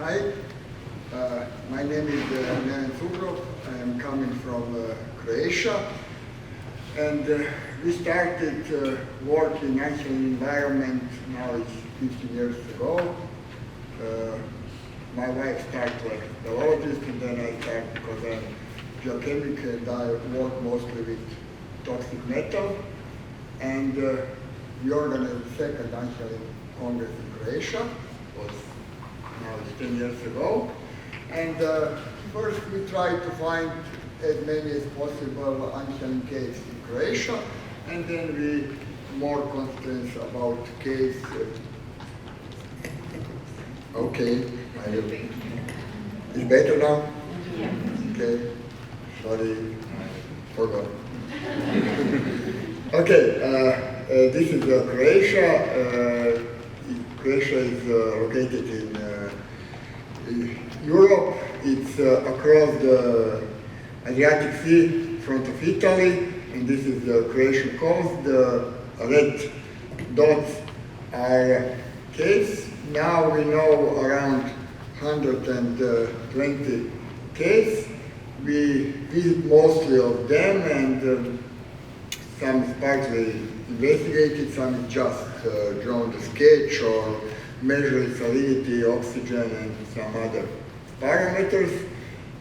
Hi, my name is Neven Cukrov. I am coming from Croatia, and we started work in Anchialine environment now it's 15 years ago. My wife started like a biologist, and then I started because I'm geochemical and I work mostly with toxic metal. And we organized the second Anchialine Congress in Croatia. Was now it's 10 years ago. And first we tried to find as many as possible Anchialine caves in Croatia, and then we more concentrated about caves. Okay, it's better now? Yeah. Okay, sorry, forgot. Okay, this is Croatia. Croatia is located in Europe. It's across the Adriatic Sea in front of Italy, and this is the Croatian coast. The red dots are caves. Now we know around 120 caves. We visit mostly of them, and some is partly investigated, some is just drawn the sketch or measure salinity, oxygen, and some other parameters.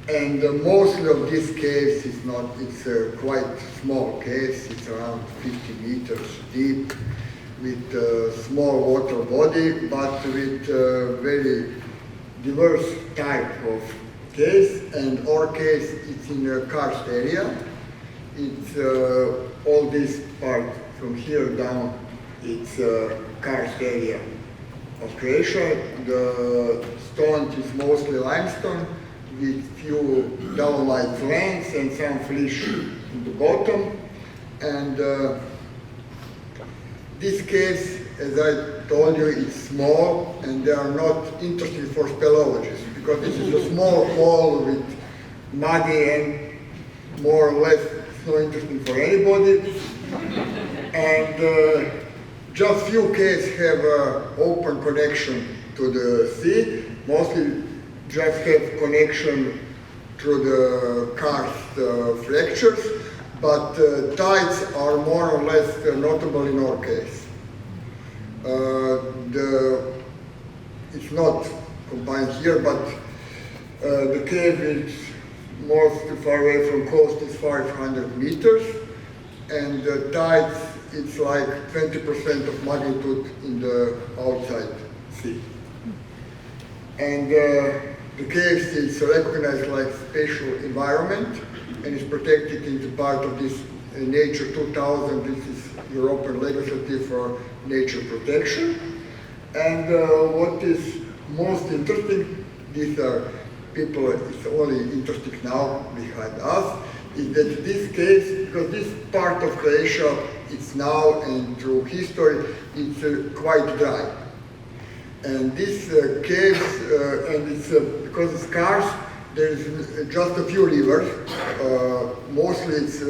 And mostly of these caves is not, it's quite small caves, it's around 50 meters deep, with small water body, but with very diverse type of caves. And our caves, it's in a karst area. It's all this part from here down, it's karst area of Croatia. The stone is mostly limestone with few dolomite flanks and some flysch in the bottom. And these caves, as I told you, it's small, and they are not interesting for speleologists because this is a small hole with muddy and more or less it's not interesting for anybody. And just few caves have an open connection to the sea. Mostly just have connection through the karst fractures, but tides are more or less notable in our case. It's not combined here, but the cave is most far away from coast is 500 meters, and the tides it's like 20% of magnitude in the outside sea. And the caves is recognized like special environment and is protected in the part of this Nature 2000. This is European legislative for nature protection. And what is most interesting, these are people, it's only interesting now behind us, is that this case, because this part of Croatia, it's now and through history, it's quite dry. And these caves, and it's because it's karst, there's just a few rivers. Mostly it's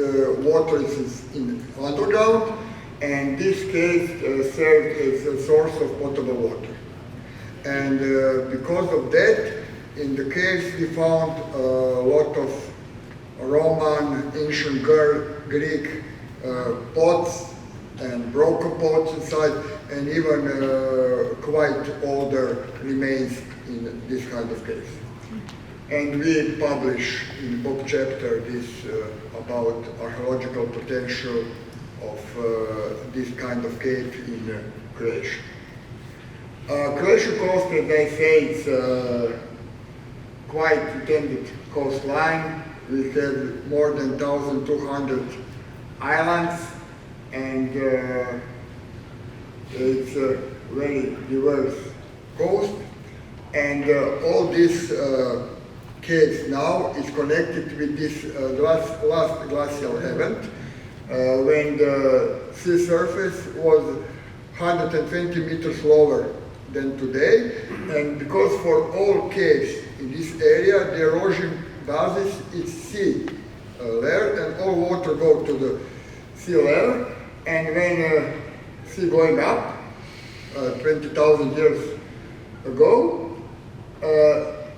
water is in underground, and this cave served as a source of potable water. And because of that, in the caves we found a lot of Roman, ancient Greek pots and broken pots inside, and even quite older remains in this kind of caves. And we publish in book chapter this about archaeological potential of this kind of cave in Croatia. Croatian coast, as I say, it's quite intended coastline. We have more than 1,200 islands, and it's a very diverse coast. And all these caves now is connected with this last glacial event when the sea surface was 120 meters lower than today. And because for all caves in this area, the erosion basis is sea layer, and all water go to the sea level. And when sea going up 20,000 years ago,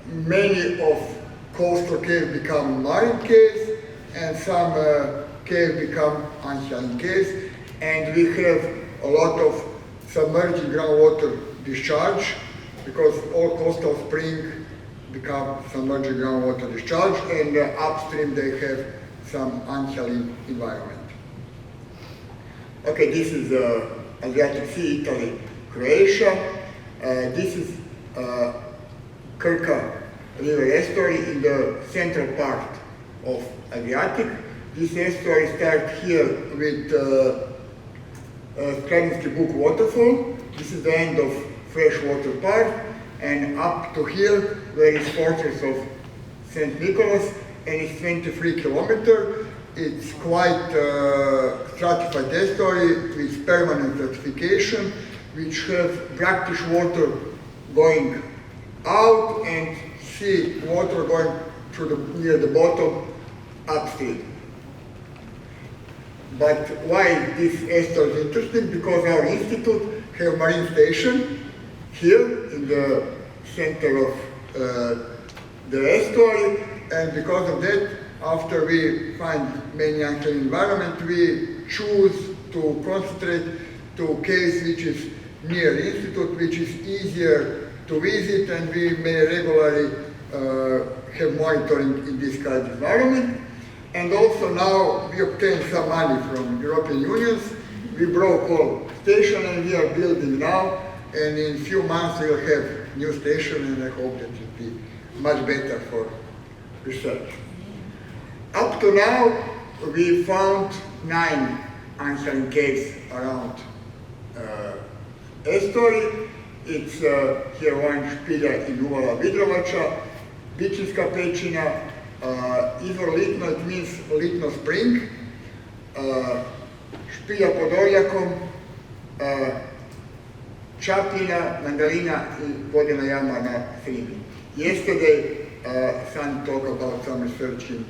many of coastal caves become marine caves, and some caves become Anchialine caves, and we have a lot of submerged groundwater discharge, because all coastal springs become submerged groundwater discharge, and upstream they have some Anchialine environment. Okay, this is Adriatic Sea, Italy, Croatia. This is Krka River estuary in the central part of Adriatic. This estuary starts here with Klanjšček waterfall. This is the end of freshwater part, and up to here where is fortress of St. Nicholas, and it's 23 kilometers. It's quite stratified estuary with permanent stratification, which have brackish water going out and sea water going through near the bottom upstream. But why this estuary is interesting? Because our institute have marine station here in the center of the estuary, and because of that, after we find many Anchialine environment, we choose to concentrate to caves which is near the institute, which is easier to visit, and we may regularly have monitoring in this kind of environment. And also now we obtained some money from European Unions. We broke all station and we are building now, and in few months we'll have new station, and I hope that it will be much better for research. Up to now, we found 9 Anchialine caves around estuary. It's here one špilja in uvala Vidrovača, Bijenićka pećina, izvor Litno, it means Litno spring, špilja pod Orljakom, Čapljina, Mandalina i vodena jama na Srimi. Yesterday, Sandi talked about some research in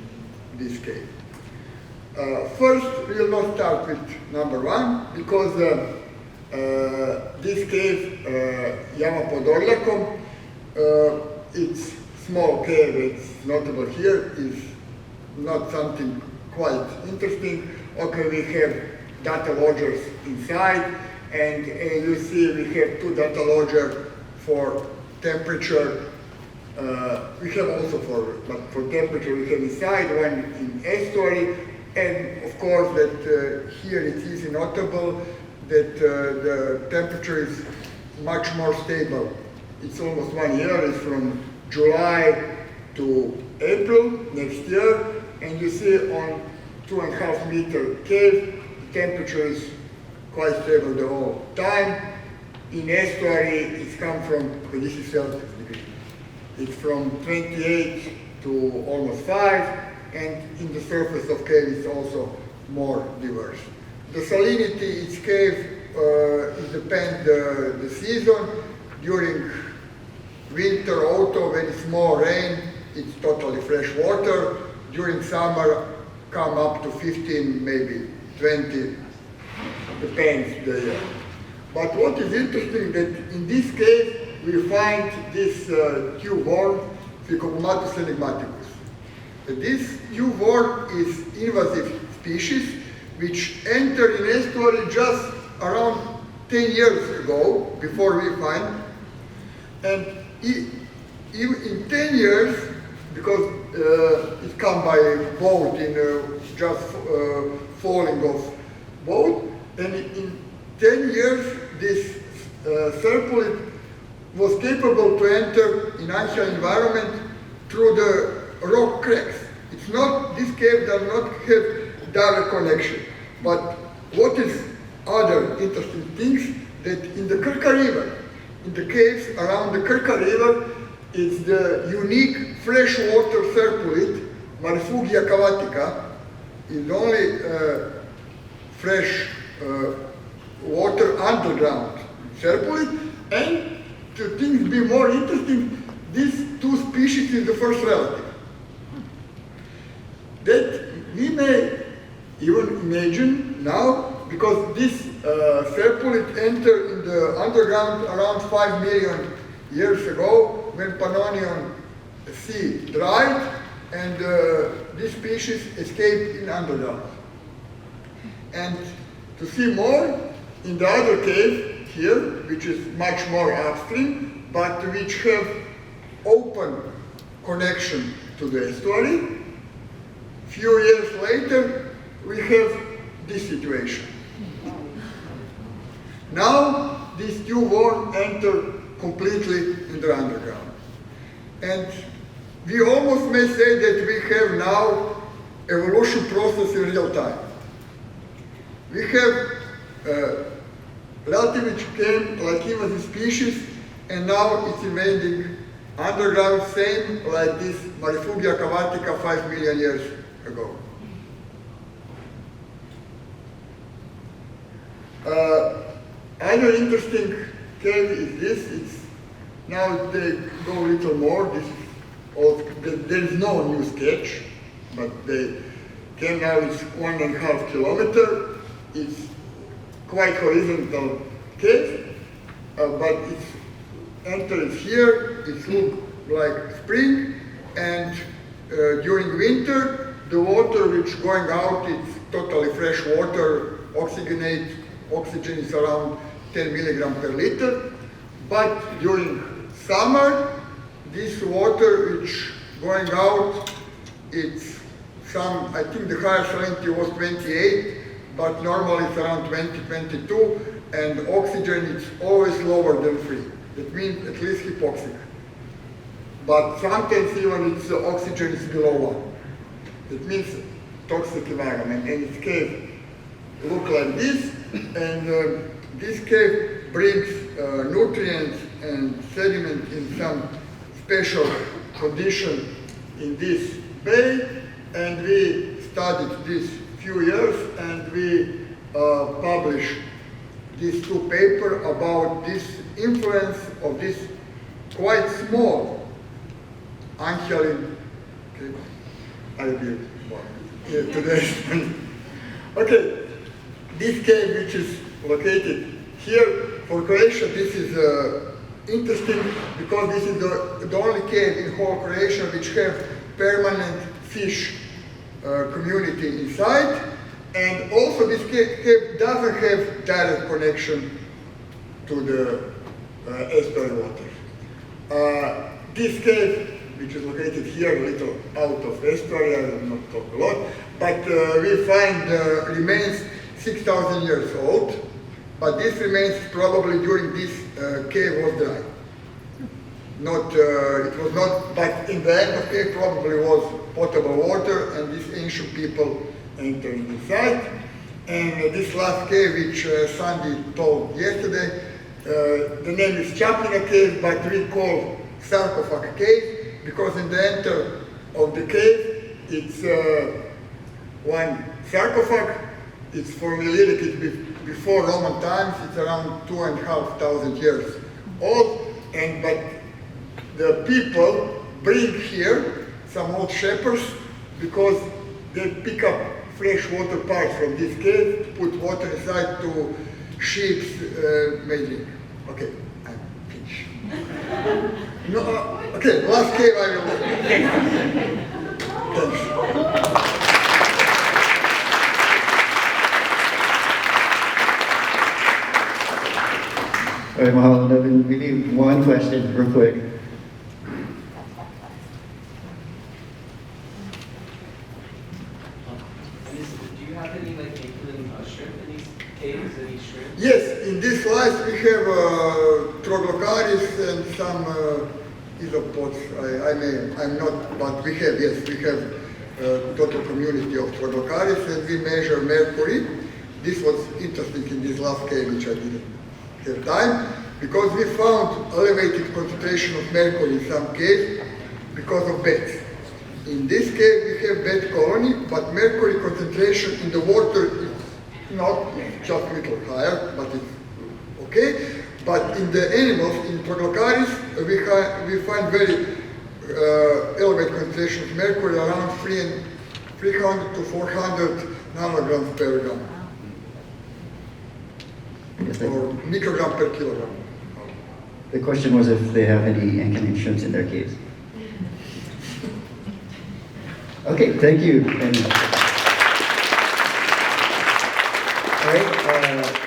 this cave. First, we will not start with number 1, because this cave, Jama pod Orljakom, it's small cave, it's notable here, is not something quite interesting. Okay, we have data lodgers inside, and you see we have 2 data lodgers for temperature. We have also but for temperature we have inside, one in estuary, and of course that here it is notable that the temperature is much more stable. It's almost 1 year, it's from July to April next year, and you see on 2.5 meter cave, the temperature is quite stable the whole time. In estuary, it's come from, this is Celsius degree, it's from 28 to almost 5, and in the surface of cave it's also more diverse. The salinity in cave it depends the season. During winter, autumn, when it's more rain, it's totally fresh water. During summer, come up to 15, maybe 20, depends the year. But what is interesting that in this case, we find this tube worm, Phycopomatus enigmaticus. This tube worm is invasive species which entered in estuary just around 10 years ago, before we find. And in 10 years, because it come by boat in just falling off boat, and in 10 years this serpulid was capable to enter in Anchialine environment through the rock cracks. It's not, this cave does not have direct connection. But what is other interesting things, that in the Krka River, in the caves around the Krka River, it's the unique freshwater serpulid, Marfugia cavatica, is only fresh water underground serpulid, and to things be more interesting, these 2 species is the first relative. That we may even imagine now, because this serpulid entered in the underground around 5 million years ago, when Pannonian Sea dried, and this species escaped in underground. And to see more, in the other cave here, which is much more upstream, but which have open connection to the estuary, few years later, we have this situation. Now, these two won't enter completely in the underground. And we almost may say that we have now evolution process in real time. We have relatively came like invasive species, and now it's invading underground, same like this Marifugia cavatica 5 million years ago. Other interesting cave is this. It's now they go a little more. This is all, there is no new sketch, but they came now. It's 1.5 kilometers. It's quite horizontal cave, but it's enters here. It looks like spring, and during winter, the water which going out is totally fresh water, oxygenate. Oxygen is around 10 milligrams per liter, but during summer, this water which going out, it's some, I think the higher salinity was 28, but normally it's around 20, 22, and oxygen is always lower than 3. That means at least hypoxic. But sometimes even it's oxygen is below 1. That means toxic environment, and its cave look like this, and this cave brings nutrients and sediment in some special condition in this bay, and we studied this few years, and we published these two papers about this influence of this quite small Anchialine. Okay, I will here today. Okay. This cave, which is located here, for Croatia, this is interesting because this is the only cave in whole Croatia which have permanent fish community inside, and also this cave doesn't have direct connection to the estuary water. This cave, which is located here, a little out of estuary, I will not talk a lot, but we find remains 6,000 years old, but this remains probably during this cave was dry. Not, it was not, but in the end of cave probably was potable water, and these ancient people entered inside. And this last cave, which Sandi told yesterday, the name is Čapljina cave, but we call sarcophag cave, because in the enter of the cave, it's one sarcophag. It's formulated, it's before Roman times, it's around 2,500 years old, and but the people bring here some old shepherds because they pick up fresh water parts from this cave, put water inside to sheep's may drink. Okay, I'm finished. No, okay, last cave I will. Thanks. All right, well, Neven, we need one question real quick. Do you have any like including shrimp in these caves? Any shrimp? Yes, in this slice we have Troglocaris and some isopods. I'm not, but we have, yes, we have total community of Troglocaris, and we measure mercury. This was interesting in this last cave, which I didn't have time, because we found elevated concentration of mercury in some caves because of bats. In this cave we have bat colony, but mercury concentration in the water is not just a little higher, but it's okay. But in the animals, in Troglocaris, we find very elevated concentration of mercury, around 300 to 400 nanograms per gram. Or microgram per kilogram. The question was if they have any Anchialine shrimps in their caves. Okay, thank you. And, all right.